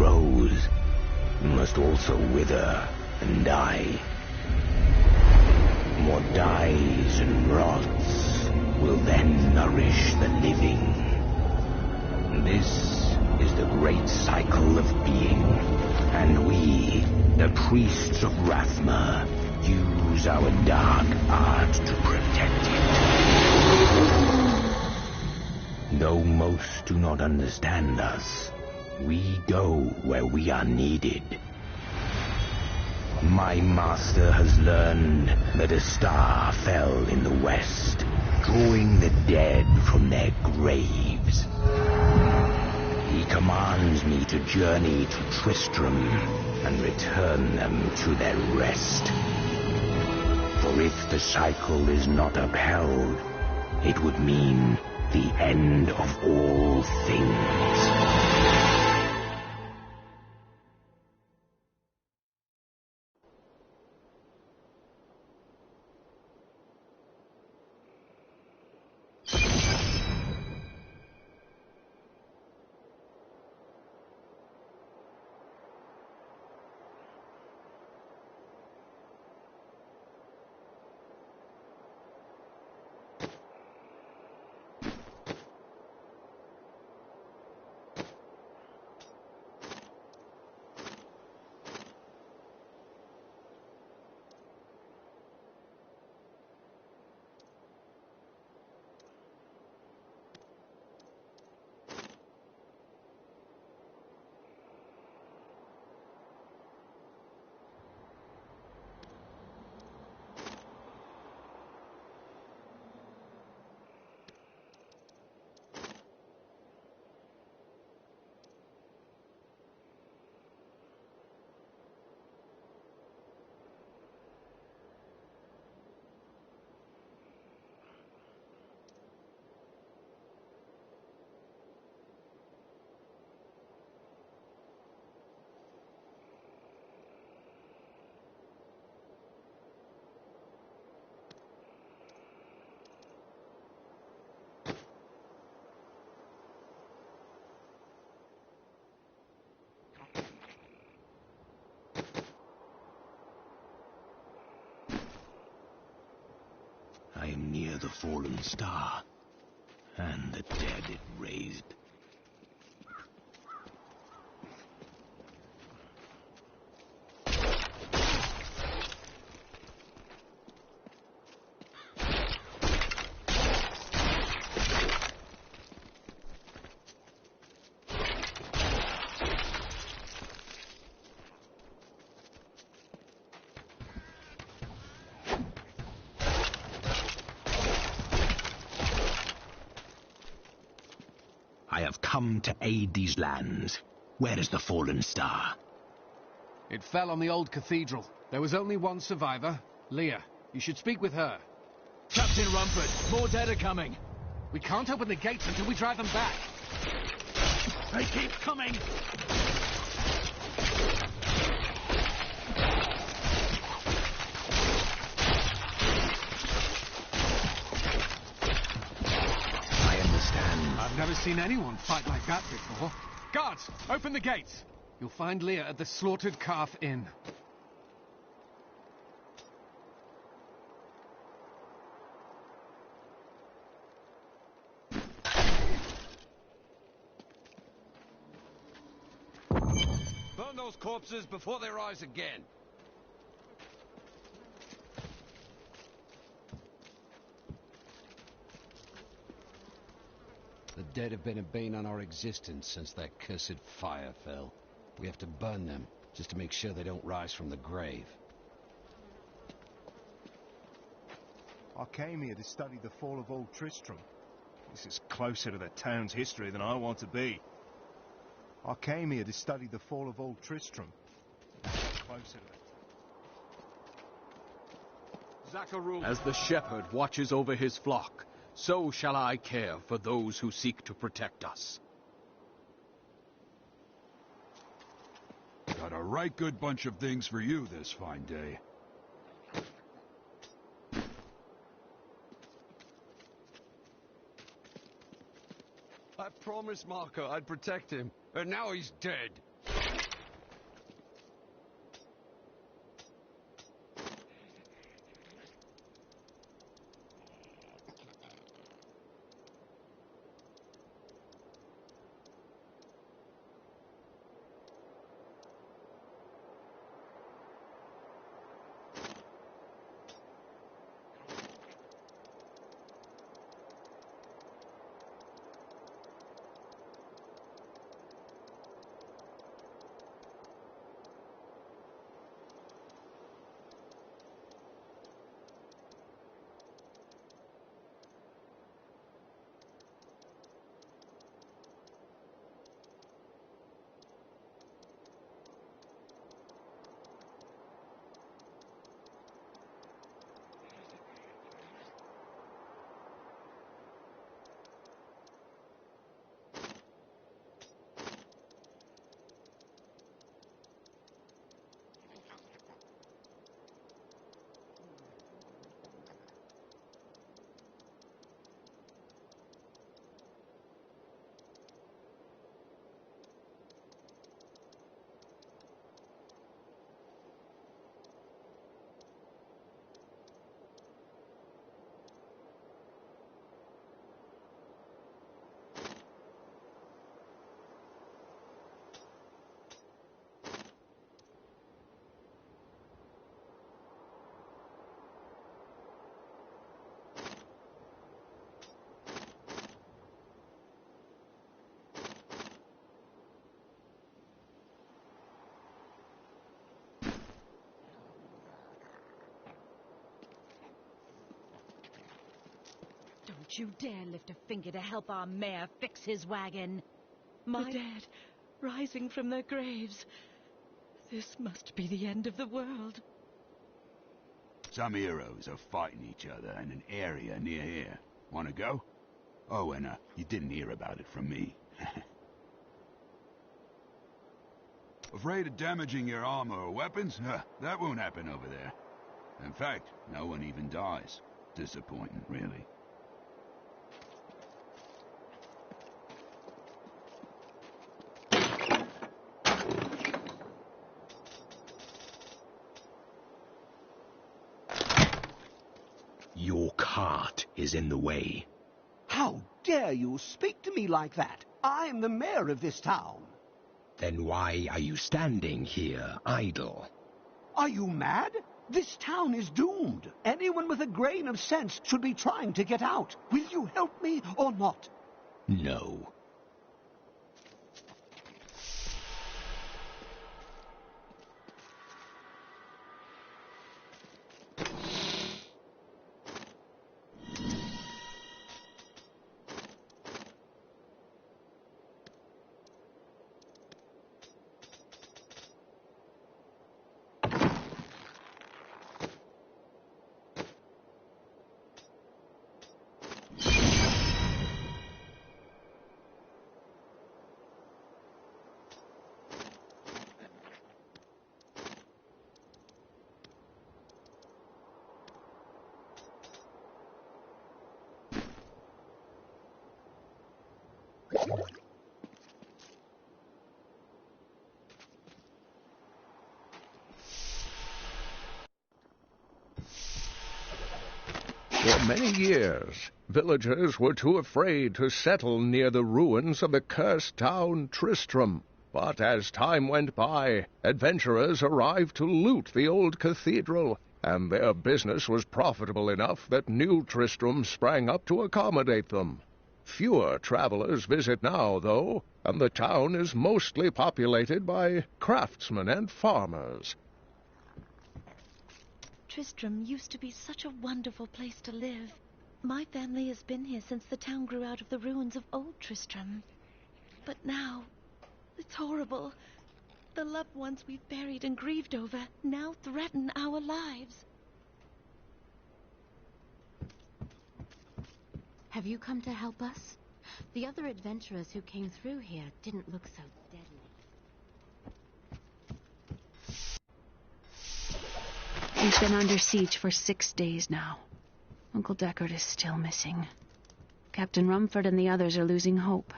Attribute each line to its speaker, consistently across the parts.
Speaker 1: grows must also wither and die. What dies and rots will then nourish the living. This is the great cycle of being, and we, the priests of Rathma, use our dark art to protect it. Though most do not understand us, we go where we are needed. My master has learned that a star fell in the west, drawing the dead from their graves. He commands me to journey to Tristram and return them to their rest. For if the cycle is not upheld, it would mean the end of all things. I am near the fallen star, and the dead it raised. I have come to aid these lands. Where is the fallen star?
Speaker 2: It fell on the old cathedral. There was only one survivor, Leah. You should speak with her.
Speaker 3: Captain Rumford, more dead are coming.
Speaker 2: We can't open the gates until we drive them back.
Speaker 3: They keep coming.
Speaker 2: I've never seen anyone fight like that before. Guards, open the gates. You'll find Leah at the Slaughtered Calf Inn.
Speaker 4: Burn those corpses before they rise again.
Speaker 5: The dead have been a bane on our existence since that cursed fire fell. We have to burn them, just to make sure they don't rise from the grave.
Speaker 6: I came here to study the fall of Old Tristram. This is closer to the town's history than I want to be. I came here to study the fall of Old Tristram. Closer to
Speaker 7: As the shepherd watches over his flock, so shall I care for those who seek to protect us.
Speaker 8: Got a right good bunch of things for you this fine day.
Speaker 4: I promised Marco I'd protect him, and now he's dead.
Speaker 9: Don't you dare lift a finger to help our mayor fix his wagon. The dead, rising from their graves. This must be the end of the world.
Speaker 10: Some heroes are fighting each other in an area near here. Wanna go? Oh, and you didn't hear about it from me.
Speaker 8: Afraid of damaging your armor or weapons? That won't happen over there.
Speaker 10: In fact, no one even dies. Disappointing, really.
Speaker 1: Your cart is in the way.
Speaker 11: How dare you speak to me like that? I'm the mayor of this town.
Speaker 1: Then why are you standing here, idle?
Speaker 11: Are you mad? This town is doomed. Anyone with a grain of sense should be trying to get out. Will you help me or not?
Speaker 1: No.
Speaker 12: For many years, villagers were too afraid to settle near the ruins of the cursed town Tristram. But as time went by, adventurers arrived to loot the old cathedral, and their business was profitable enough that new Tristram sprang up to accommodate them. Fewer travelers visit now, though, and the town is mostly populated by craftsmen and farmers.
Speaker 9: Tristram used to be such a wonderful place to live. My family has been here since the town grew out of the ruins of old Tristram. But now, it's horrible. The loved ones we've buried and grieved over now threaten our lives.
Speaker 13: Have you come to help us? The other adventurers who came through here didn't look so deadly.
Speaker 14: We've been under siege for 6 days now. Uncle Deckard is still missing. Captain Rumford and the others are losing hope.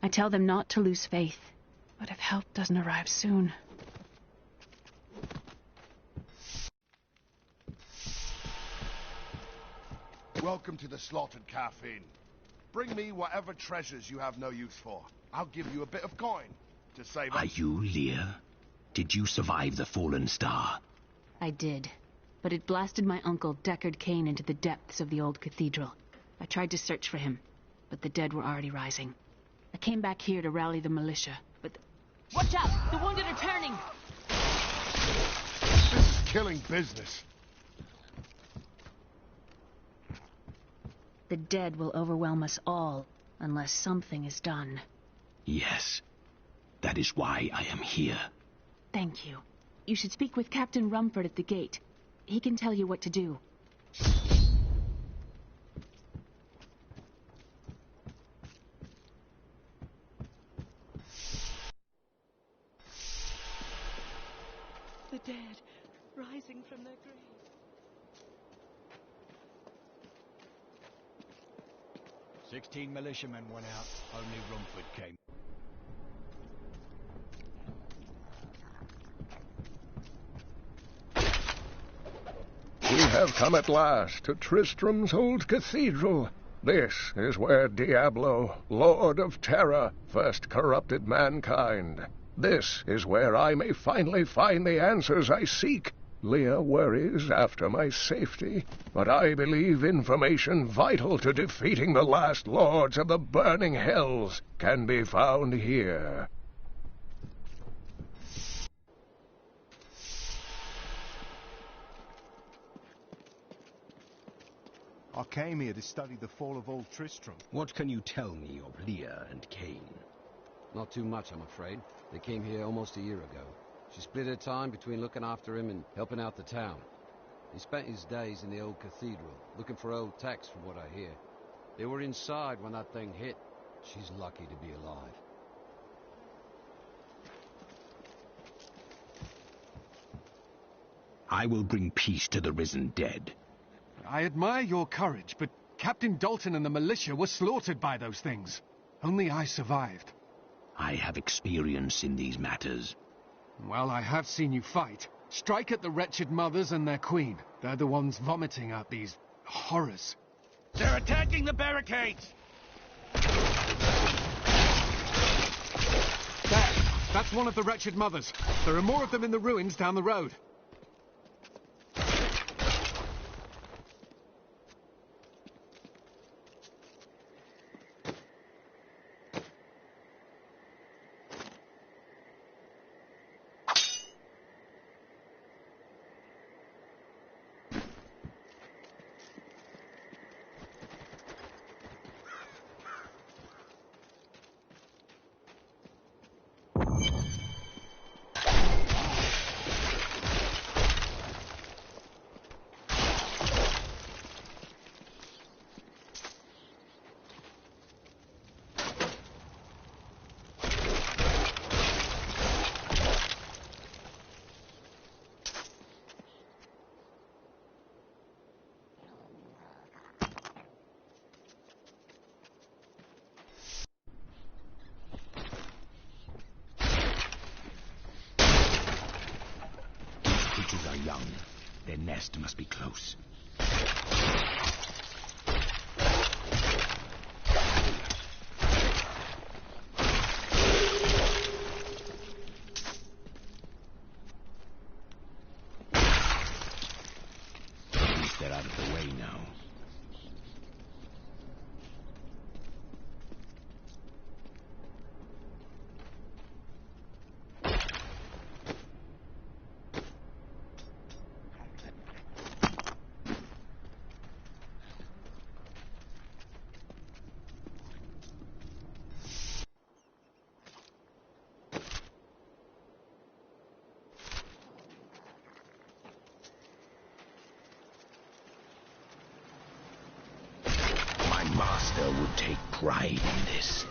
Speaker 14: I tell them not to lose faith, but if help doesn't arrive soon...
Speaker 15: Welcome to the Slaughtered Calf Inn. Bring me whatever treasures you have no use for. I'll give you a bit of coin to save up.
Speaker 1: Are you Lear? Did you survive the Fallen Star?
Speaker 14: I did, but it blasted my uncle Deckard Cain into the depths of the old cathedral. I tried to search for him, but the dead were already rising. I came back here to rally the militia, but...
Speaker 13: Watch out! The wounded are turning!
Speaker 15: This is killing business.
Speaker 14: The dead will overwhelm us all, unless something is done.
Speaker 1: Yes. That is why I am here.
Speaker 14: Thank you. You should speak with Captain Rumford at the gate. He can tell you what to do.
Speaker 9: The dead, rising from their graves.
Speaker 3: 16 militiamen went out. Only Rumford came.
Speaker 12: We have come at last to Tristram's old cathedral. This is where Diablo, Lord of Terror, first corrupted mankind. This is where I may finally find the answers I seek. Leah worries after my safety, but I believe information vital to defeating the last lords of the burning hells can be found here.
Speaker 6: I came here to study the fall of old Tristram.
Speaker 16: What can you tell me of Leah and Cain?
Speaker 5: Not too much, I'm afraid. They came here almost a year ago. She split her time between looking after him and helping out the town. He spent his days in the old cathedral, looking for old texts from what I hear. They were inside when that thing hit. She's lucky to be alive.
Speaker 1: I will bring peace to the risen dead.
Speaker 2: I admire your courage, but Captain Dalton and the militia were slaughtered by those things. Only I survived.
Speaker 1: I have experience in these matters.
Speaker 2: Well, I have seen you fight. Strike at the wretched mothers and their queen. They're the ones vomiting out these horrors.
Speaker 4: They're attacking the barricades!
Speaker 2: There! That's one of the wretched mothers. There are more of them in the ruins down the road.
Speaker 1: Creatures are young. Their nest must be close. At least they're out of the way now. Master would take pride in this.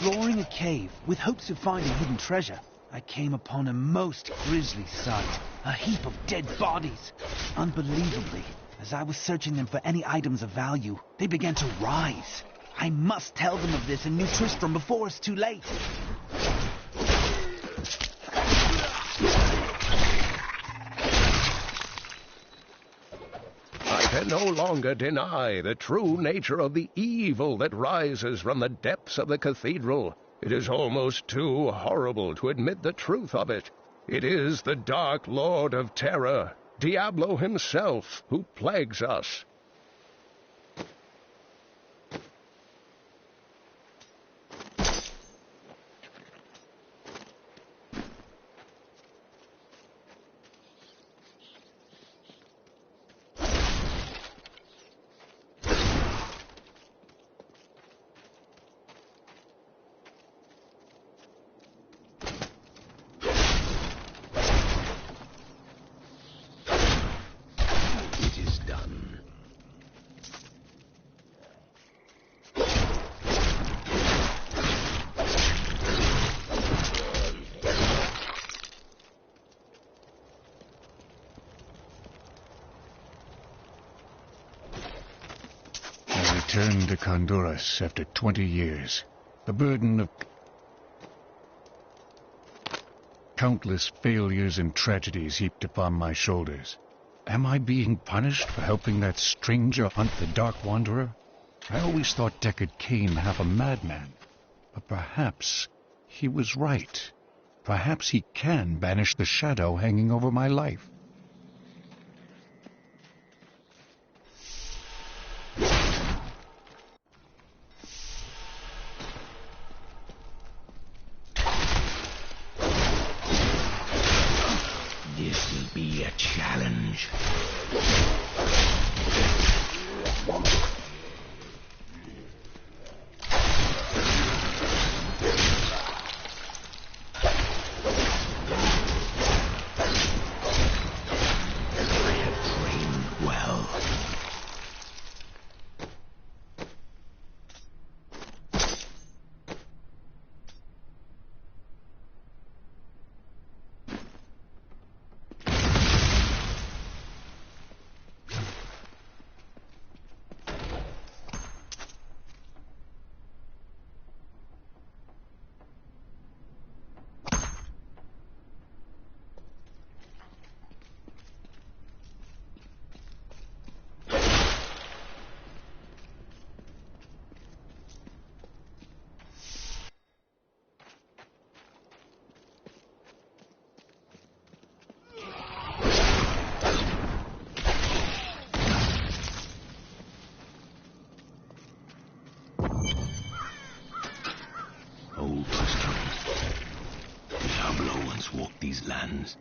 Speaker 17: exploring a cave with hopes of finding hidden treasure, I came upon a most grisly sight. A heap of dead bodies. Unbelievably, as I was searching them for any items of value, they began to rise. I must tell them of this in New Tristram before it's too late.
Speaker 12: I can no longer deny the true nature of the evil that rises from the depths of the cathedral. It is almost too horrible to admit the truth of it. It is the Dark Lord of Terror, Diablo himself, who plagues us.
Speaker 18: Returned to Honduras after 20 years. The burden of countless failures and tragedies heaped upon my shoulders. Am I being punished for helping that stranger hunt the Dark Wanderer? I always thought Deckard Cain half a madman, but perhaps he was right. Perhaps he can banish the shadow hanging over my life.
Speaker 1: This'll be a challenge. Old Tristram. Diablo once walked these lands.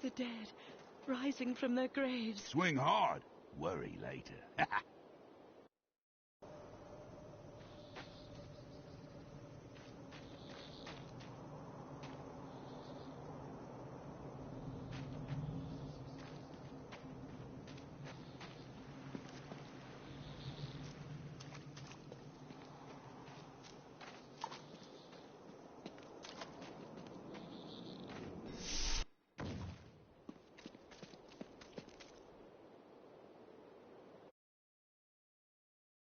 Speaker 9: the dead, rising from their graves.
Speaker 10: Swing hard, worry later.